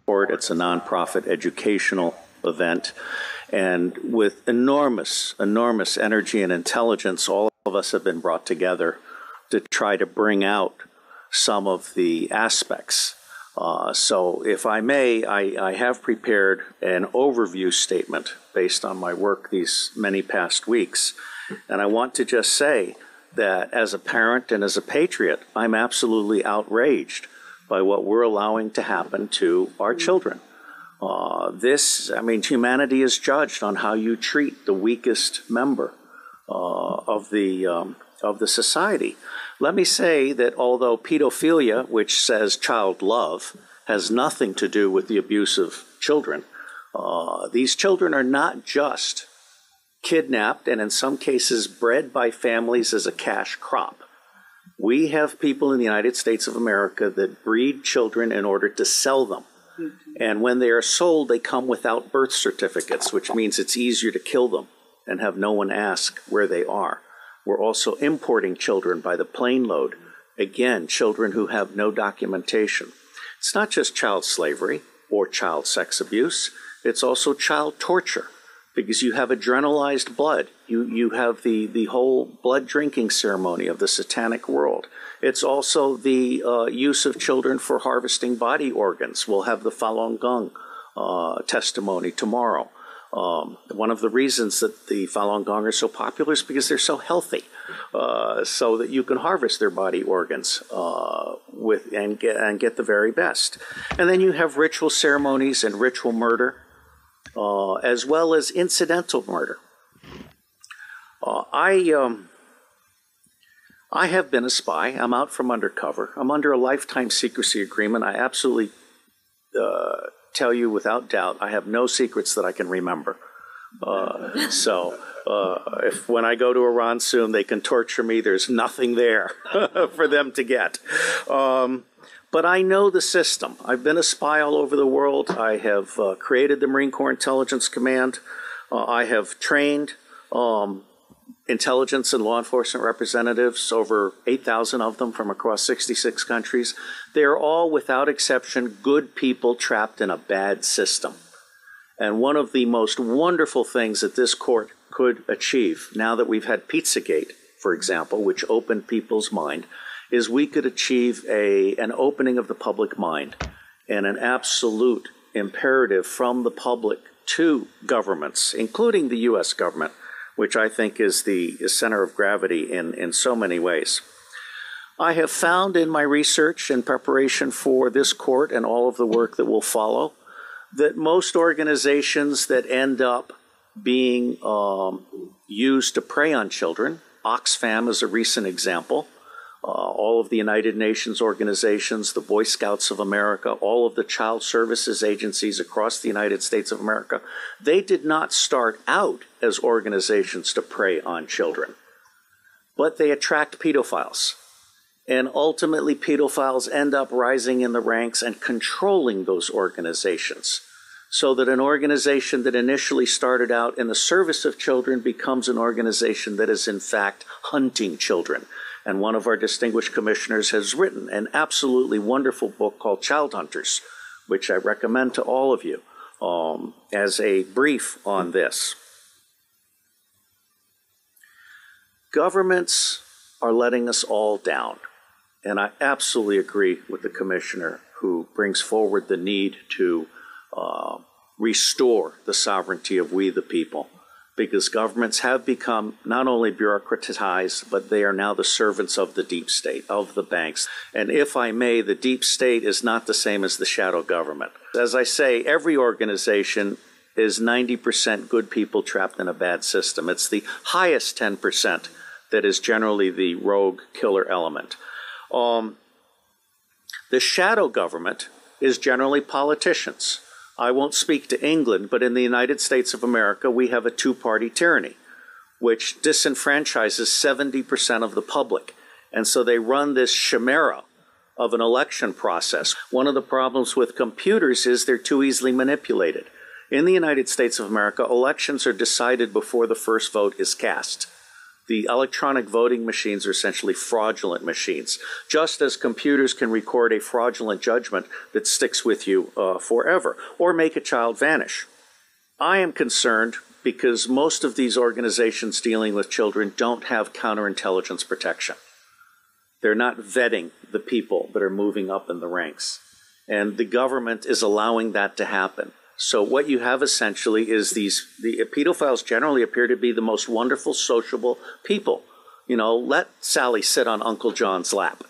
It's a nonprofit educational event. And with enormous energy and intelligence, all of us have been brought together to try to bring out some of the aspects. So if I may, I have prepared an overview statement based on my work these many past weeks. And I want to just say that as a parent and as a patriot, I'm absolutely outraged by what we're allowing to happen to our children. Humanity is judged on how you treat the weakest member of the society. Let me say that although pedophilia, which says child love, has nothing to do with the abuse of children, these children are not just kidnapped and in some cases bred by families as a cash crop. We have people in the United States of America that breed children in order to sell them. And when they are sold, they come without birth certificates, which means it's easier to kill them and have no one ask where they are. We're also importing children by the plane load. Again, children who have no documentation. It's not just child slavery or child sex abuse. It's also child torture because you have adrenalized blood. You have the whole blood drinking ceremony of the satanic world. It's also the use of children for harvesting body organs. We'll have the Falun Gong testimony tomorrow. One of the reasons that the Falun Gong are so popular is because they're so healthy, so that you can harvest their body organs and get the very best. And then you have ritual ceremonies and ritual murder, as well as incidental murder. I have been a spy. I'm out from undercover. I'm under a lifetime secrecy agreement. I absolutely tell you without doubt, I have no secrets that I can remember. If when I go to Iran soon, they can torture me, there's nothing there for them to get. But I know the system. I've been a spy all over the world. I have created the Marine Corps Intelligence Command. I have trained intelligence and law enforcement representatives, over 8,000 of them from across 66 countries. They are all, without exception, good people trapped in a bad system. And one of the most wonderful things that this court could achieve, now that we've had Pizzagate, for example, which opened people's mind, is we could achieve an opening of the public mind and an absolute imperative from the public to governments, including the U.S. government, which I think is the center of gravity in so many ways. I have found in my research and preparation for this court and all of the work that will follow that most organizations that end up being used to prey on children, Oxfam is a recent example, all of the United Nations organizations, the Boy Scouts of America, all of the child services agencies across the United States of America, they did not start out as organizations to prey on children, but they attract pedophiles. And ultimately, pedophiles end up rising in the ranks and controlling those organizations, so that an organization that initially started out in the service of children becomes an organization that is in fact hunting children. And one of our distinguished commissioners has written an absolutely wonderful book called Child Hunters, which I recommend to all of you as a brief on this. Governments are letting us all down. And I absolutely agree with the commissioner who brings forward the need to restore the sovereignty of we the people, because governments have become not only bureaucratized, but they are now the servants of the deep state, of the banks. And if I may, the deep state is not the same as the shadow government. As I say, every organization is 90% good people trapped in a bad system. It's the highest 10% that is generally the rogue killer element. The shadow government is generally politicians. I won't speak to England, but in the United States of America, we have a two-party tyranny, which disenfranchises 70% of the public. And so they run this chimera of an election process. One of the problems with computers is they're too easily manipulated. In the United States of America, elections are decided before the first vote is cast. The electronic voting machines are essentially fraudulent machines, just as computers can record a fraudulent judgment that sticks with you forever, or make a child vanish. I am concerned because most of these organizations dealing with children don't have counterintelligence protection. They're not vetting the people that are moving up in the ranks. And the government is allowing that to happen. So what you have essentially is the pedophiles generally appear to be the most wonderful, sociable people. You know, let Sally sit on Uncle John's lap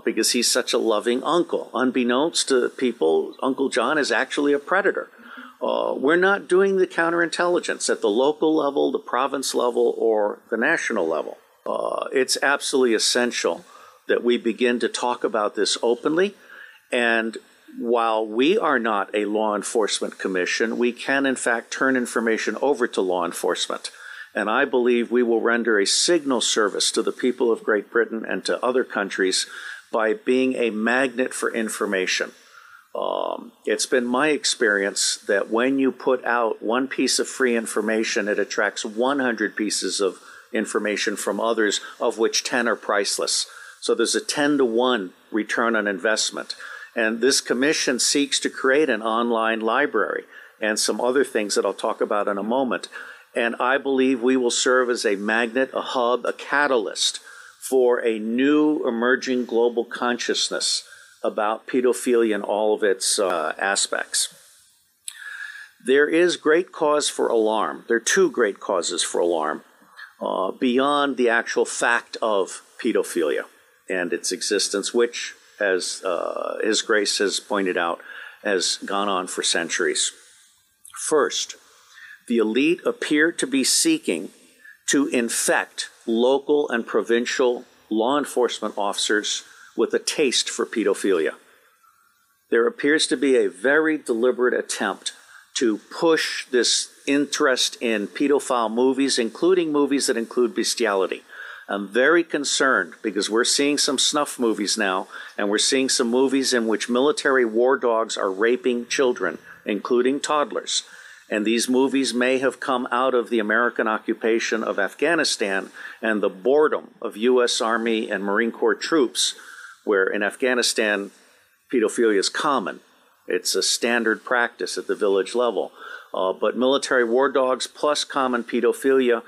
because he's such a loving uncle. Unbeknownst to people, Uncle John is actually a predator. We're not doing the counterintelligence at the local level, the province level, or the national level. It's absolutely essential that we begin to talk about this openly. And while we are not a law enforcement commission, we can in fact turn information over to law enforcement. And I believe we will render a signal service to the people of Great Britain and to other countries by being a magnet for information. It's been my experience that when you put out one piece of free information, it attracts 100 pieces of information from others, of which 10 are priceless. So there's a 10-to-1 return on investment. And this commission seeks to create an online library and some other things that I'll talk about in a moment. And I believe we will serve as a magnet, a hub, a catalyst for a new emerging global consciousness about pedophilia and all of its aspects. There is great cause for alarm. There are two great causes for alarm beyond the actual fact of pedophilia and its existence, which, as His Grace has pointed out, has gone on for centuries. First, the elite appear to be seeking to infect local and provincial law enforcement officers with a taste for pedophilia. There appears to be a very deliberate attempt to push this interest in pedophile movies, including movies that include bestiality. I'm very concerned because we're seeing some snuff movies now, and we're seeing some movies in which military war dogs are raping children, including toddlers. And these movies may have come out of the American occupation of Afghanistan and the boredom of U.S. Army and Marine Corps troops, where in Afghanistan, pedophilia is common. It's a standard practice at the village level. But military war dogs plus common pedophilia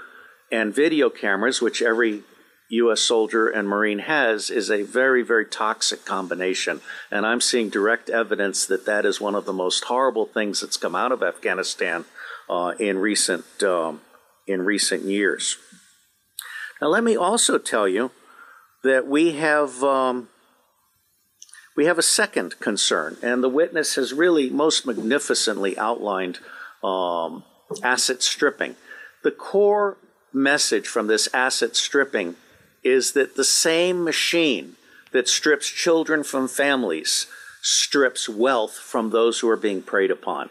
and video cameras, which every U.S. soldier and Marine has, is a very, very toxic combination. And I'm seeing direct evidence that that is one of the most horrible things that's come out of Afghanistan in recent years. Now, let me also tell you that we have a second concern, and the witness has really most magnificently outlined asset stripping. The core message from this asset stripping is that the same machine that strips children from families strips wealth from those who are being preyed upon.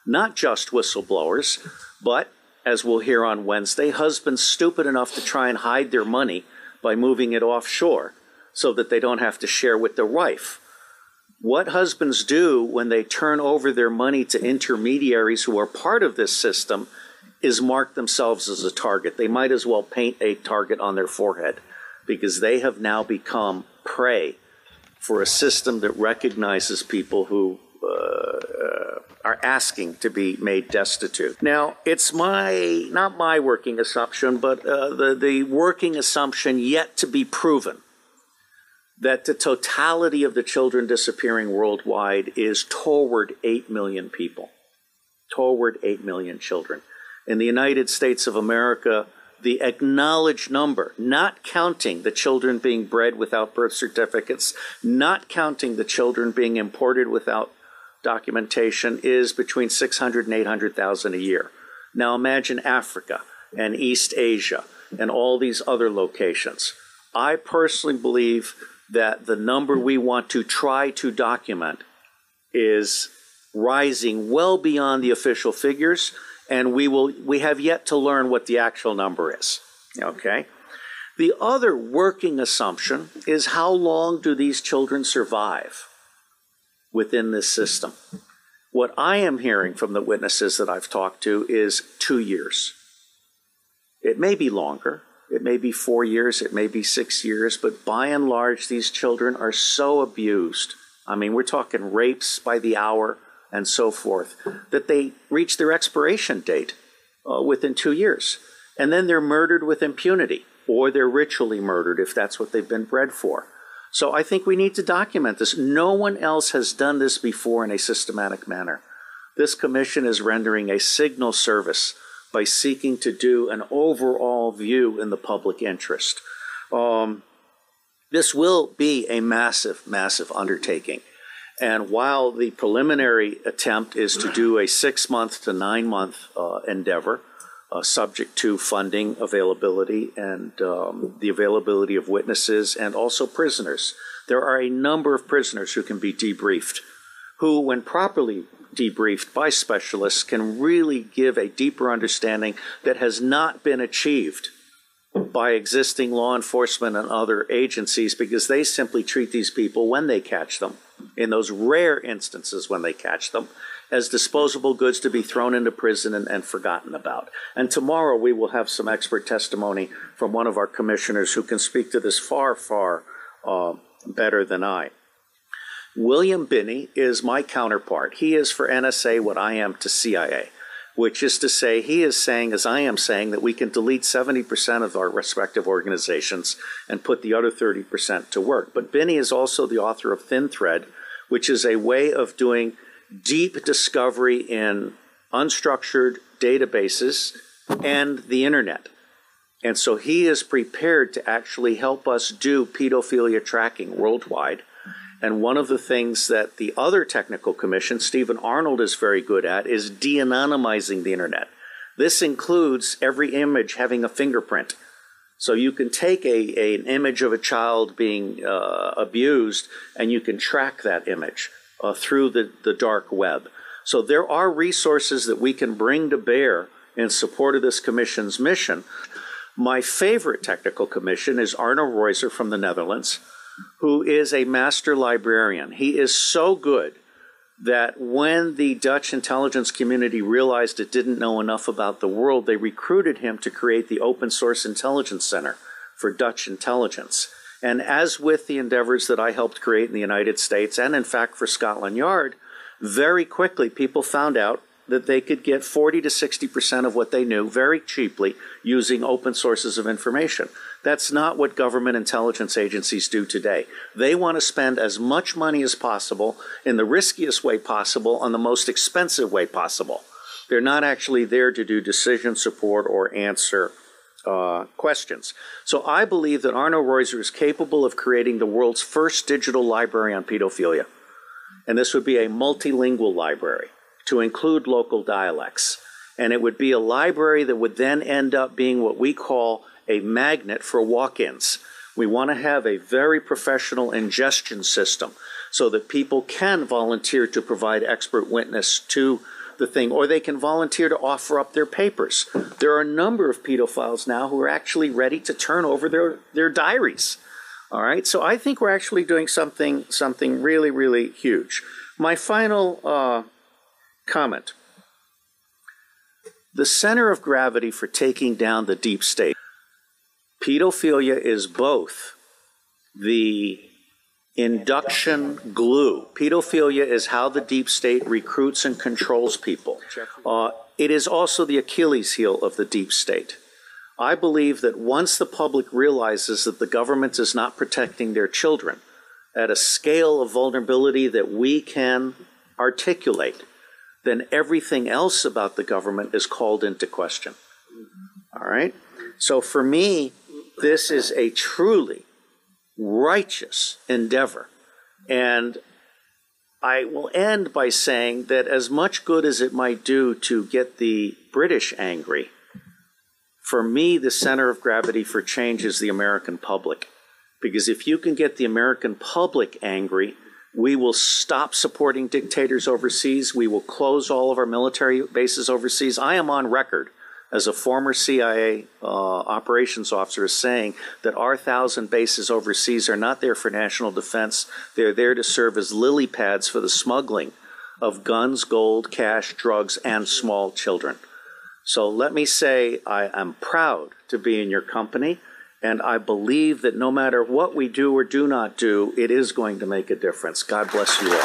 Not just whistleblowers, but, as we'll hear on Wednesday, husbands stupid enough to try and hide their money by moving it offshore so that they don't have to share with their wife. What husbands do when they turn over their money to intermediaries who are part of this system is mark themselves as a target. They might as well paint a target on their forehead because they have now become prey for a system that recognizes people who are asking to be made destitute. Now, it's not my working assumption, but the working assumption yet to be proven that the totality of the children disappearing worldwide is toward 8 million people, toward 8 million children. In the United States of America, the acknowledged number, not counting the children being bred without birth certificates, not counting the children being imported without documentation, is between 600 and 800,000 a year. Now imagine Africa and East Asia and all these other locations. I personally believe that the number we want to try to document is rising well beyond the official figures, and we have yet to learn what the actual number is. Okay? The other working assumption is how long do these children survive within this system? What I am hearing from the witnesses that I've talked to is 2 years. It may be longer. It may be 4 years, it may be 6 years, but by and large, these children are so abused. I mean, we're talking rapes by the hour and so forth, that they reach their expiration date within 2 years. And then they're murdered with impunity, or they're ritually murdered if that's what they've been bred for. So I think we need to document this. No one else has done this before in a systematic manner. This commission is rendering a signal service by seeking to do an overall view in the public interest. This will be a massive, massive undertaking. And while the preliminary attempt is to do a 6-month to 9-month endeavor, subject to funding availability and the availability of witnesses and also prisoners, there are a number of prisoners who can be debriefed, who, when properly debriefed by specialists, can really give a deeper understanding that has not been achieved by existing law enforcement and other agencies, because they simply treat these people, when they catch them, in those rare instances when they catch them, as disposable goods to be thrown into prison and forgotten about. And tomorrow we will have some expert testimony from one of our commissioners who can speak to this far, far better than I. William Binney is my counterpart. He is for NSA what I am to CIA, which is to say, he is saying, as I am saying, that we can delete 70% of our respective organizations and put the other 30% to work. But Binney is also the author of Thin Thread, which is a way of doing deep discovery in unstructured databases and the internet. And so he is prepared to actually help us do pedophilia tracking worldwide. And one of the things that the other technical commission, Stephen Arnold, is very good at is de-anonymizing the internet. This includes every image having a fingerprint. So you can take an image of a child being abused, and you can track that image through the dark web. So there are resources that we can bring to bear in support of this commission's mission. My favorite technical commission is Arno Reuser from the Netherlands, who is a master librarian. He is so good that when the Dutch intelligence community realized it didn't know enough about the world, they recruited him to create the Open Source Intelligence Center for Dutch intelligence. And as with the endeavors that I helped create in the United States, and in fact for Scotland Yard, very quickly people found out that they could get 40 to 60% of what they knew very cheaply using open sources of information. That's not what government intelligence agencies do today. They want to spend as much money as possible in the riskiest way possible on the most expensive way possible. They're not actually there to do decision support or answer questions. So I believe that Arno Reuser is capable of creating the world's first digital library on pedophilia. And this would be a multilingual library to include local dialects. And it would be a library that would then end up being what we call a magnet for walk-ins. We want to have a very professional ingestion system so that people can volunteer to provide expert witness to the thing, or they can volunteer to offer up their papers. There are a number of pedophiles now who are actually ready to turn over their diaries. All right, so I think we're actually doing something really, really huge. My final comment. The center of gravity for taking down the deep state. Pedophilia is both the induction glue. Pedophilia is how the deep state recruits and controls people. It is also the Achilles heel of the deep state. I believe that once the public realizes that the government is not protecting their children at a scale of vulnerability that we can articulate, then everything else about the government is called into question. All right? So for me, this is a truly righteous endeavor. And I will end by saying that as much good as it might do to get the British angry, for me, the center of gravity for change is the American public. Because if you can get the American public angry, we will stop supporting dictators overseas. We will close all of our military bases overseas. I am on record as a former CIA operations officer saying that our 1,000 bases overseas are not there for national defense. They're there to serve as lily pads for the smuggling of guns, gold, cash, drugs, and small children. So let me say I am proud to be in your company, and I believe that no matter what we do or do not do, it is going to make a difference. God bless you all.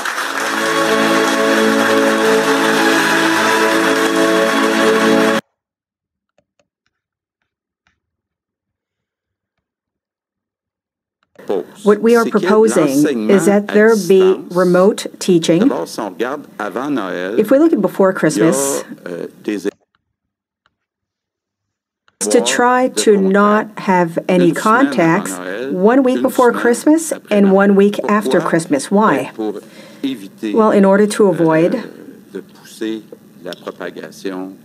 What we are proposing is that there be remote teaching. If we look at before Christmas, to try to not have any contacts 1 week before Christmas and 1 week after Christmas. Why? Well, in order to avoid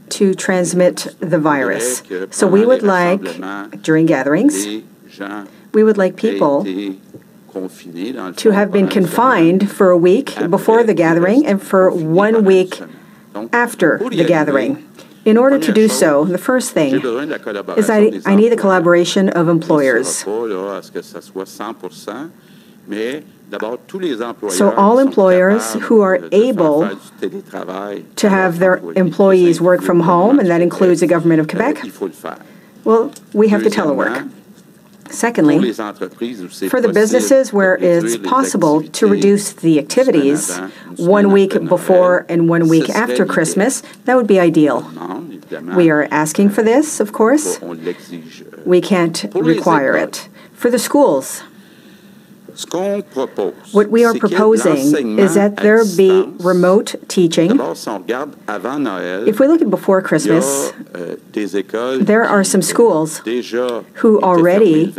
to transmit the virus. So we would like, during gatherings, we would like people to have been confined for a week before the gathering and for 1 week after the gathering. In order to do so, the first thing is I need the collaboration of employers. So all employers who are able to have their employees work from home, and that includes the government of Quebec, well, we have to telework. Secondly, for the businesses where it's possible to reduce the activities 1 week before and 1 week after Christmas, that would be ideal. We are asking for this, of course. We can't require it. For the schools, what we are proposing is that there be remote teaching. If we look at before Christmas, there are some schools who already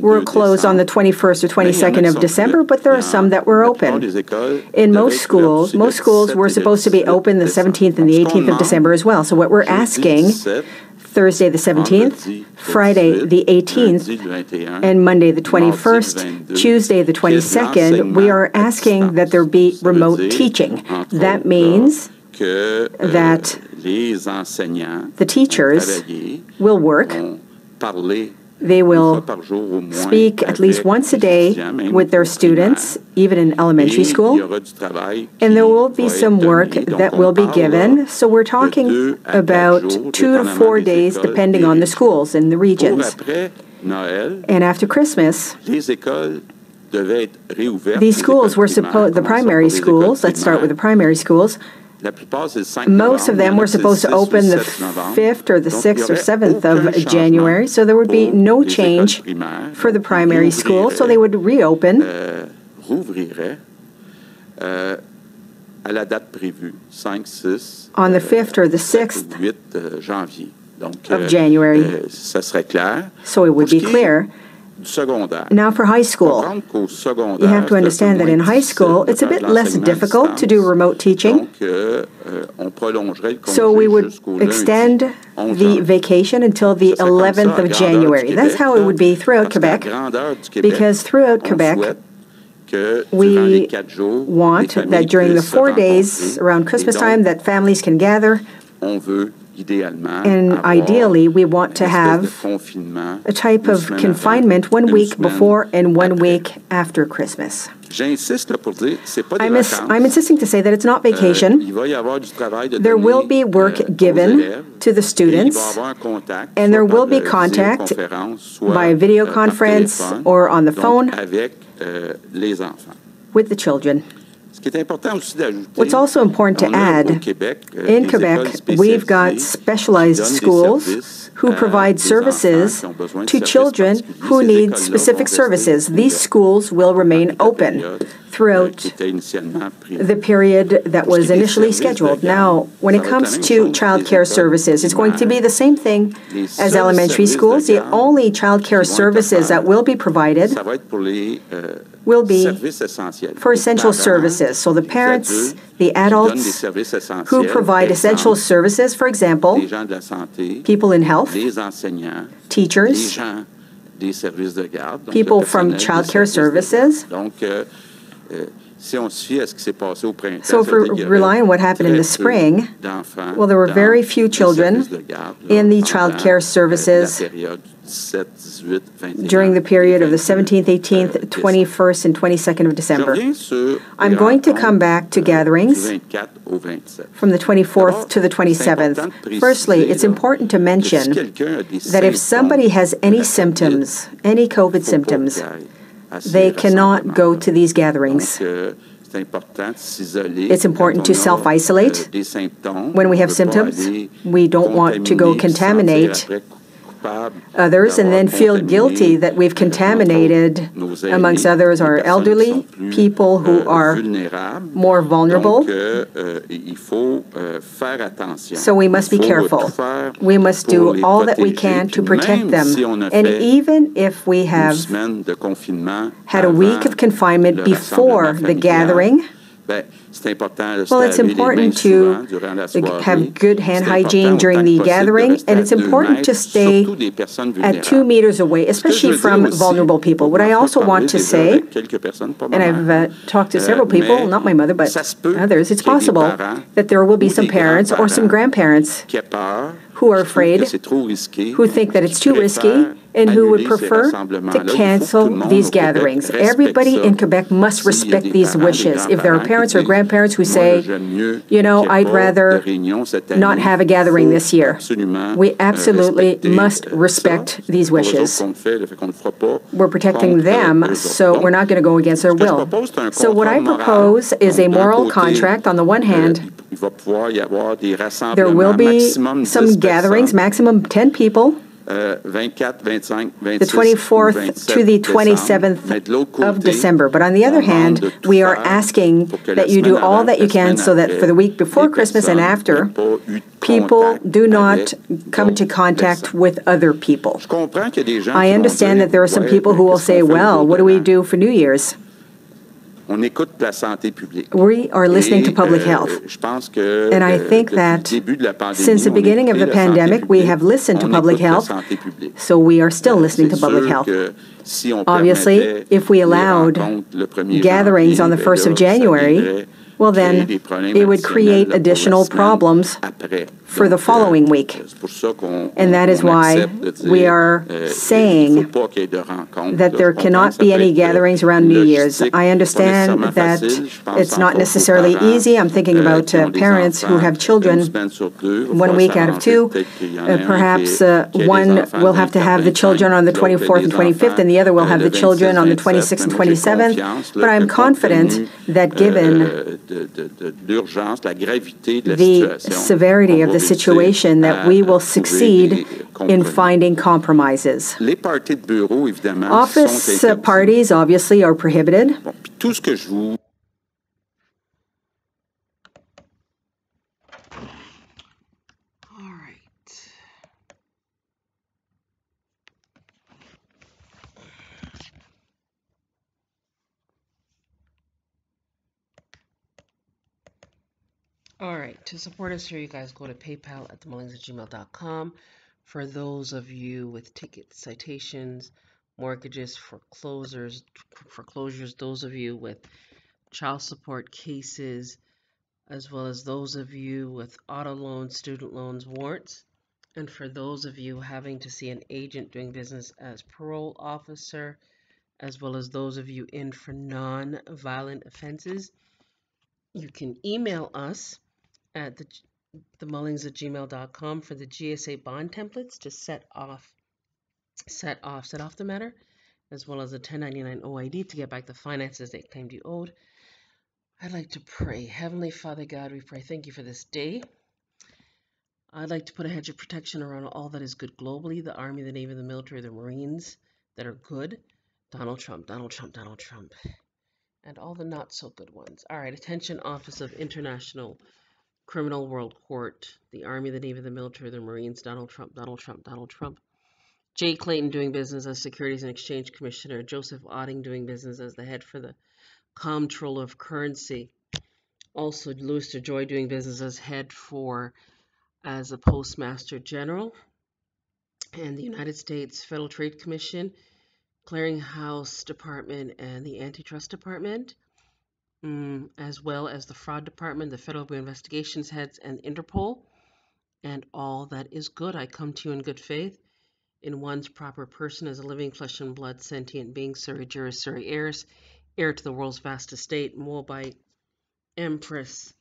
were closed on the 21st or 22nd of December, but there are some that were open. In most schools were supposed to be open the 17th and the 18th of December as well. So what we're asking, Thursday the 17th, Friday the 18th, and Monday the 21st, Tuesday the 22nd, we are asking that there be remote teaching. That means that the teachers will work. They will speak at least once a day with their students, even in elementary school, and there will be some work that will be given. So we're talking about 2 to 4 days, depending on the schools in the regions. And after Christmas, these schools were supposed, the primary schools, let's start with the primary schools, most of them were supposed to open the 5th or the 6th or 7th of January, so there would be no change for the primary school, so they would reopen on the 5th or the 6th of January, so it would be clear. Now for high school, you have to understand that in high school, it's a bit less difficult to do remote teaching. So we would extend the vacation until the 11th of January. That's how it would be throughout Quebec, because throughout Quebec, we want that during the 4 days around Christmas time that families can gather. And ideally, we want to have a type of confinement 1 week before and 1 week after Christmas. I'm insisting to say that it's not vacation. There will be work given to the students, and there will be contact by video conference or on the phone with the children. What's also important to add, in Quebec, we've got specialized schools who provide services to children who need specific services. These schools will remain open throughout the period that was initially scheduled. Now, when it comes to child care services, it's going to be the same thing as elementary schools. The only child care services that will be provided will be for essential services. So the parents, the adults who provide essential services, for example, people in health, teachers, people from child care services. So if we rely on what happened in the spring, well, there were very few children in the child care services during the period of the 17th, 18th, 21st, and 22nd of December. I'm going to come back to gatherings from the 24th to the 27th. Firstly, it's important to mention that if somebody has any symptoms, any COVID symptoms, they cannot go to these gatherings. It's important to self-isolate when we have symptoms. We don't want to go contaminate others and then feel guilty that we've contaminated, amongst others, our elderly, people who are more vulnerable. So we must be careful. We must do all that we can to protect them. And even if we have had a week of confinement before the gathering, well, it's important to have good hand hygiene during the gathering, and it's important to stay at 2 meters away, especially from vulnerable people. What I also want to say, and I've talked to several people, not my mother, but others, it's possible that there will be some parents or some grandparents who are afraid, who think that it's too risky, and who would prefer to cancel these gatherings. Everybody in Quebec must respect these wishes. If there are parents or grandparents who say, you know, I'd rather not have a gathering this year, we absolutely must respect these wishes. We're protecting them, so we're not going to go against their will. So what I propose is a moral contract. On the one hand, there will be some gatherings, maximum 10 people, the 24th to the 27th of December. But on the other hand, we are asking that you do all that you can so that for the week before Christmas and after, people do not come into contact with other people. I understand that there are some people who will say, well, what do we do for New Year's? We are listening to public health. And I think that since the beginning of the pandemic, we have listened to public health, so we are still listening to public health. Obviously, if we allowed gatherings on the 1st of January, well then, it would create additional problems for the following week. And that is why we are saying that there cannot be any gatherings around New Year's. I understand that it's not necessarily easy. I'm thinking about parents who have children 1 week out of 2. Perhaps one will have to have the children on the 24th and 25th, and the other will have the children on the 26th and 27th. But I'm confident that given the severity of the situation, that we will succeed in finding compromises. Office parties obviously are prohibited. All right, to support us here, you guys go to PayPal at themullings@gmail.com. For those of you with tickets, citations, mortgages, foreclosures, those of you with child support cases, as well as those of you with auto loans, student loans, warrants, and for those of you having to see an agent doing business as parole officer, as well as those of you in for non-violent offenses, you can email us at themullings@gmail.com for the GSA bond templates to set off the matter, as well as a 1099 OID to get back the finances they claimed you owed. I'd like to pray. Heavenly Father God, we pray, thank you for this day. I'd like to put a hedge of protection around all that is good globally, the Army, the Navy, the military, the Marines that are good. Donald Trump, Donald Trump, Donald Trump. And all the not so good ones. All right, attention Office of International Criminal World Court, the Army, the Navy, the military, the Marines, Donald Trump, Donald Trump, Donald Trump. Jay Clayton doing business as Securities and Exchange Commissioner. Joseph Otting doing business as the head for the Comptroller of Currency. Also, Louis DeJoy doing business as head as a Postmaster General. And the United States Federal Trade Commission, Clearinghouse Department, and the Antitrust Department. as well as the Fraud Department, the Federal Bureau of Investigations heads, and Interpol. And all that is good. I come to you in good faith, in one's proper person as a living flesh and blood sentient being, Suri Juris Suri Eris, heir to the world's vast estate, Moabite Empress.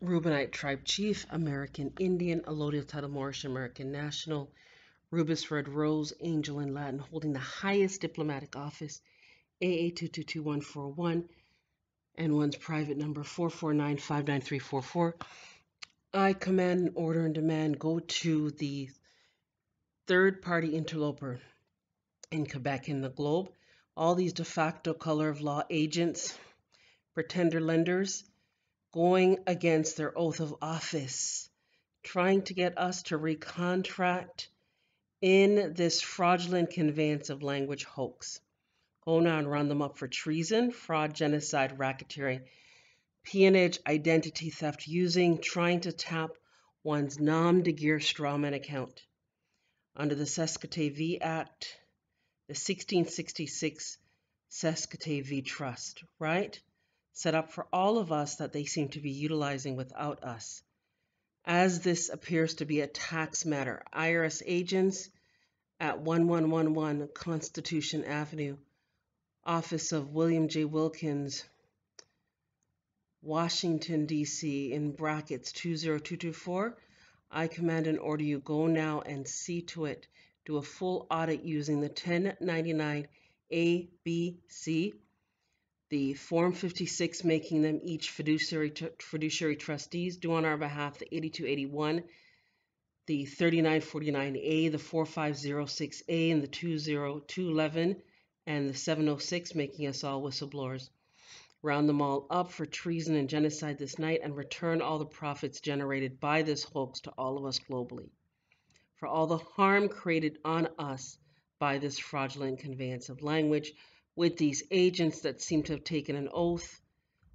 Reubenite tribe chief, American Indian, allodial title Moorish American national, Rubus Red Rose, angel in Latin, holding the highest diplomatic office, AA 2222141, and one's private number 449-59344. I command and order and demand go to the third-party interloper in Quebec and the globe. All these de facto color of law agents, pretender lenders, going against their oath of office, trying to get us to recontract in this fraudulent conveyance of language hoax. Go now and round them up for treason, fraud, genocide, racketeering, peonage, identity theft, trying to tap one's nom de guerre strawman account. Under the Saskatchewan Act, the 1666 Saskatchewan Trust, right? Set up for all of us that they seem to be utilizing without us. As this appears to be a tax matter, IRS agents at 1111 Constitution Avenue, Office of William J. Wilkins, Washington, D.C., in brackets 20224, I command and order you go now and see to it. Do a full audit using the 1099 ABC, the Form 56 making them each fiduciary trustees. Do on our behalf the 8281, the 3949A, the 4506A, and the 20211, and the 706, making us all whistleblowers. Round them all up for treason and genocide this night and return all the profits generated by this hoax to all of us globally. For all the harm created on us by this fraudulent conveyance of language with these agents that seem to have taken an oath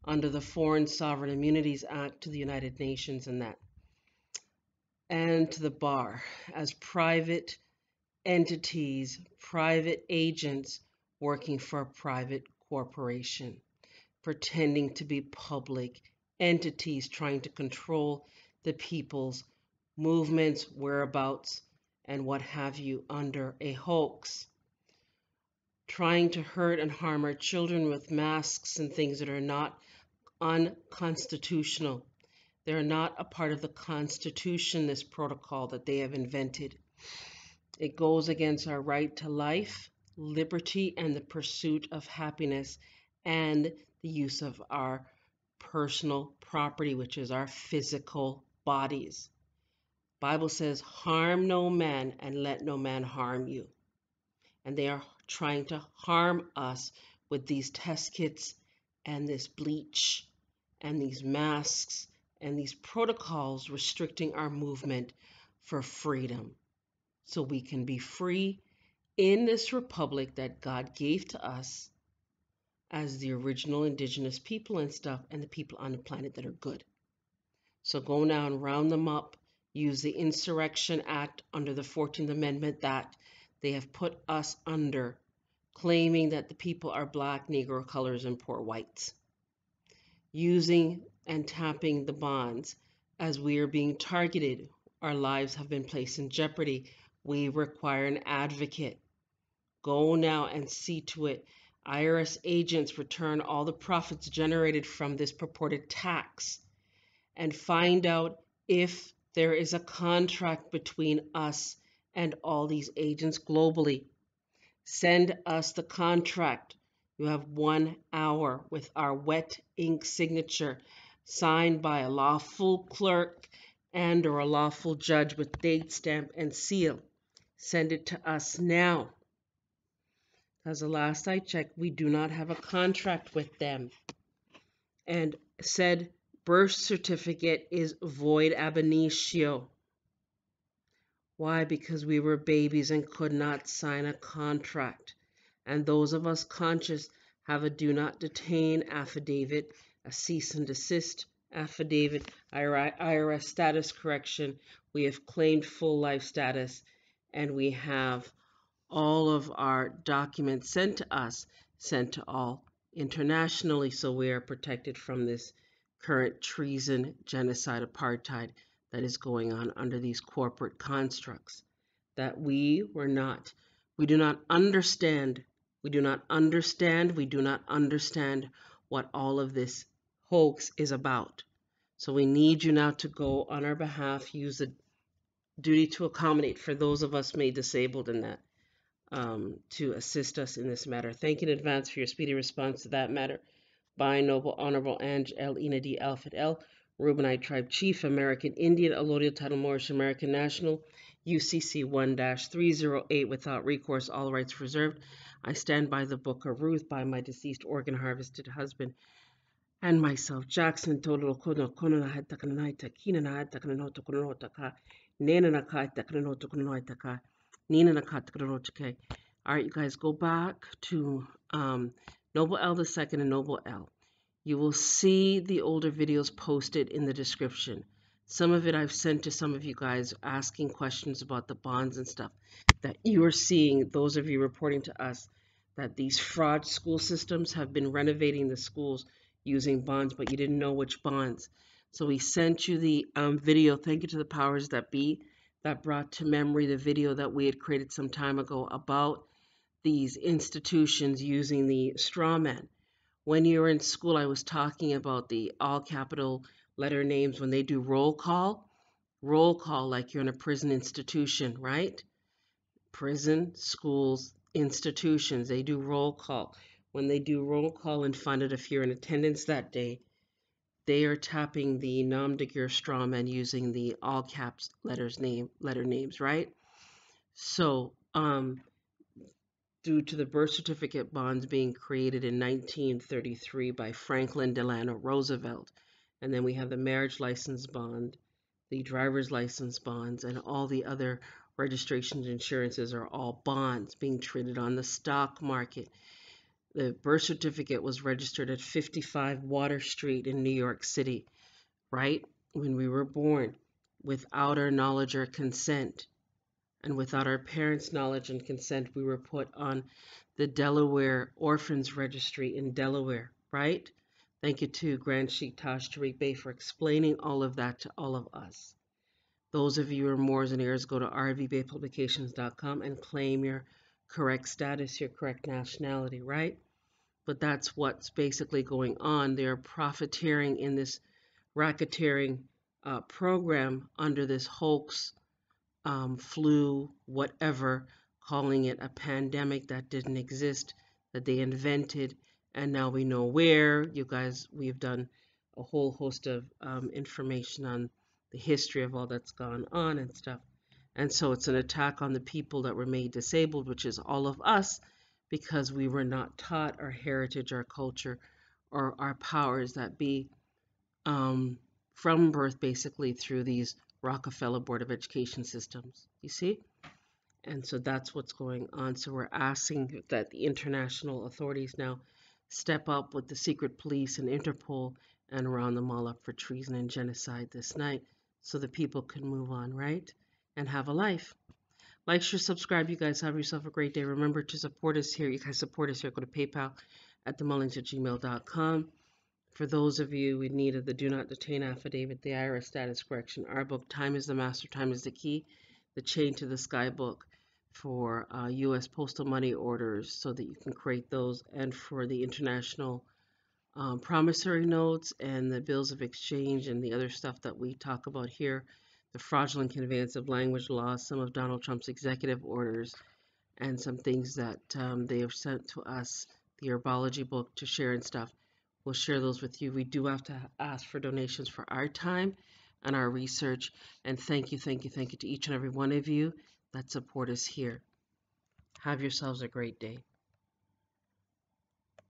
under the Foreign Sovereign Immunities Act to the United Nations and that. And to the bar as private entities, private agents working for a private corporation, pretending to be public entities trying to control the people's movements, whereabouts, and what have you under a hoax. Trying to hurt and harm our children with masks and things that are not unconstitutional. They're not a part of the Constitution, this protocol that they have invented. It goes against our right to life, liberty, and the pursuit of happiness, and the use of our personal property, which is our physical bodies. Bible says, harm no man and let no man harm you. And they are trying to harm us with these test kits and this bleach and these masks and these protocols restricting our movement for freedom so we can be free in this republic that God gave to us as the original indigenous people and stuff, and the people on the planet that are good. So go now and round them up, use the Insurrection Act under the 14th Amendment that they have put us under, claiming that the people are black, Negro colors, and poor whites. Using and tapping the bonds as we are being targeted. Our lives have been placed in jeopardy. We require an advocate. Go now and see to it. IRS agents return all the profits generated from this purported tax and find out if there is a contract between us and all these agents globally. Send us the contract. You have 1 hour with our wet ink signature signed by a lawful clerk and or a lawful judge with date stamp and seal. Send it to us now. As the last I checked, we do not have a contract with them. And said birth certificate is void ab initio. Why? Because we were babies and could not sign a contract. And those of us conscious have a do not detain affidavit, a cease and desist affidavit, IRS status correction. We have claimed full life status and we have all of our documents sent to us, sent to all internationally, so we are protected from this current treason, genocide, apartheid that is going on under these corporate constructs that we do not understand what all of this hoax is about. So we need you now to go on our behalf, use the duty to accommodate for those of us made disabled in that, to assist us in this matter. Thank you in advance for your speedy response to that matter. By Noble Honorable Ange L. Ina D. Alfred L. Reubenite Tribe Chief, American Indian, Allodial Title Moorish American National, UCC 1-308, without recourse, all rights reserved. I stand by the Book of Ruth, by my deceased organ harvested husband, and myself, Jackson, Todo Kono Kono Hatakanata, Kina Hatakanota Konotaka, Nana Nakata Kanota Konotaka, Nina Nakata Konotaka. All right, you guys, go back to Noble L II and Noble L. You will see the older videos posted in the description. Some of it I've sent to some of you guys asking questions about the bonds and stuff that you are seeing, those of you reporting to us that these fraud school systems have been renovating the schools using bonds, but you didn't know which bonds. So we sent you the video. Thank you to the powers that be that brought to memory the video that we had created some time ago about these institutions using the straw man. When you were in school, I was talking about the all capital letter names when they do roll call like you're in a prison institution, right? Prison, schools, institutions, they do roll call. When they do roll call and find out if you're in attendance that day, they are tapping the nom de guerre straw man using the all caps letter names, right? So, due to the birth certificate bonds being created in 1933 by Franklin Delano Roosevelt. And then we have the marriage license bond, the driver's license bonds, and all the other registrations and insurances are all bonds being traded on the stock market. The birth certificate was registered at 55 Water Street in New York City, right? When we were born, without our knowledge or consent. And without our parents' knowledge and consent, we were put on the Delaware Orphans Registry in Delaware, right? Thank you to Grand Sheikh Taj Tariq Bey for explaining all of that to all of us. Those of you who are Moors and heirs, go to rvbaypublications.com and claim your correct status, your correct nationality, right? But that's what's basically going on. They're profiteering in this racketeering program under this hoax, flu, whatever, calling it a pandemic that didn't exist, that they invented, and now we know where. You guys, we've done a whole host of information on the history of all that's gone on and stuff. And so it's an attack on the people that were made disabled, which is all of us, because we were not taught our heritage, our culture, or our powers that be from birth, basically through these Rockefeller Board of Education systems, you see? And so that's what's going on. So we're asking that the international authorities now step up with the secret police and Interpol and round them all up for treason and genocide this night so the people can move on, right? And have a life. Like, share, subscribe. You guys have yourself a great day. Remember to support us here. You guys support us here. Go to PayPal at themullings@gmail.com. For those of you in need of the Do Not Detain Affidavit, the IRS Status Correction, our book, Time is the Master, Time is the Key, the Chain to the Sky book for U.S. postal money orders so that you can create those, and for the international promissory notes and the bills of exchange and the other stuff that we talk about here, the fraudulent conveyance of language laws, some of Donald Trump's executive orders, and some things that they have sent to us, the herbology book to share and stuff. We'll share those with you. We do have to ask for donations for our time and our research. And thank you to each and every one of you that support us here. Have yourselves a great day.